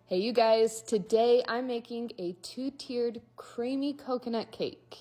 Hey you guys, today I'm making a two-tiered creamy coconut cake.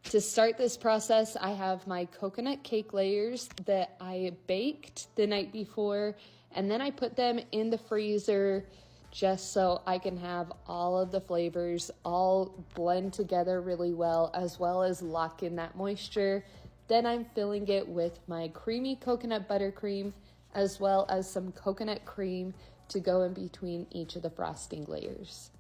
To start this process, I have my coconut cake layers that I baked the night before, and then I put them in the freezer just so I can have all of the flavors all blend together really well as lock in that moisture. Then I'm filling it with my creamy coconut buttercream as well as some coconut cream to go in between each of the frosting layers.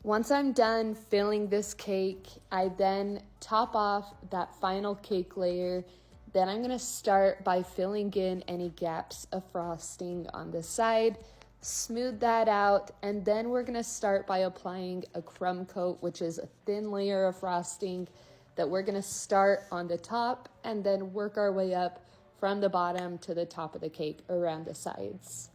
Once I'm done filling this cake, I then top off that final cake layer. Then I'm gonna start by filling in any gaps of frosting on the side, smooth that out, and then we're gonna start by applying a crumb coat, which is a thin layer of frosting that we're gonna start on the top and then work our way up from the bottom to the top of the cake around the sides.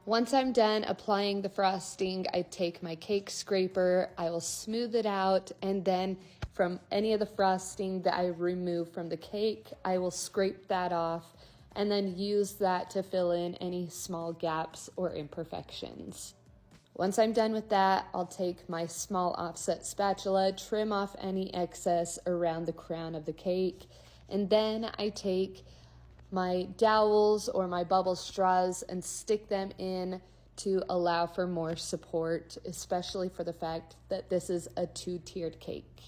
Once I'm done applying the frosting, I take my cake scraper, I will smooth it out, and then from any of the frosting that I remove from the cake, I will scrape that off and then use that to fill in any small gaps or imperfections. Once I'm done with that, I'll take my small offset spatula, trim off any excess around the crown of the cake, and then I take my dowels or my bubble straws and stick them in to allow for more support, especially for the fact that this is a two-tiered cake.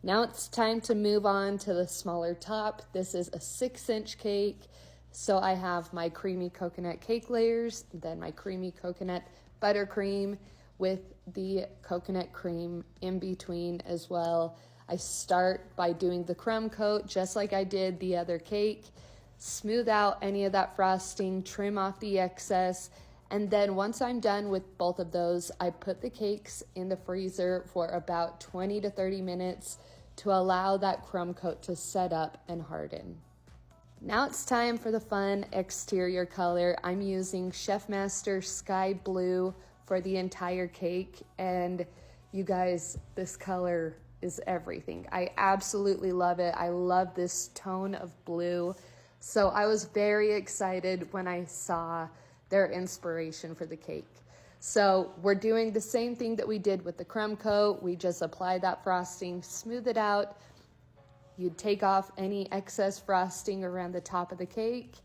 Now it's time to move on to the smaller top. This is a 6-inch cake, so I have my creamy coconut cake layers, then my creamy coconut buttercream with the coconut cream in between as well. I start by doing the crumb coat just like I did the other cake. Smooth out any of that frosting, trim off the excess, and then once I'm done with both of those, I put the cakes in the freezer for about 20 to 30 minutes to allow that crumb coat to set up and harden. Now it's time for the fun exterior color. I'm using Chef Master Sky Blue for the entire cake, and you guys, this color is everything. I absolutely love it. I love this tone of blue. So I was very excited when I saw their inspiration for the cake. So we're doing the same thing that we did with the crumb coat. We just apply that frosting, smooth it out. You'd take off any excess frosting around the top of the cake.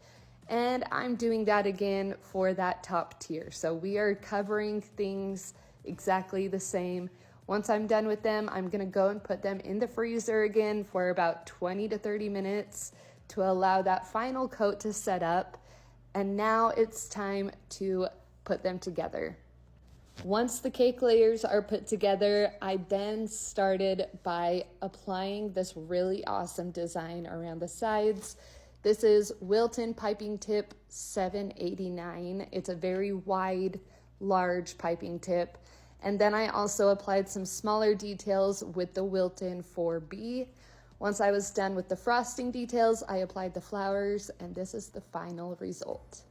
And I'm doing that again for that top tier. So we are covering things exactly the same. Once I'm done with them, I'm gonna go and put them in the freezer again for about 20 to 30 minutes to allow that final coat to set up. And now it's time to put them together. Once the cake layers are put together, I then started by applying this really awesome design around the sides. This is Wilton Piping Tip 789. It's a very wide, large piping tip. And then I also applied some smaller details with the Wilton 4B. Once I was done with the frosting details, I applied the flowers, and this is the final result.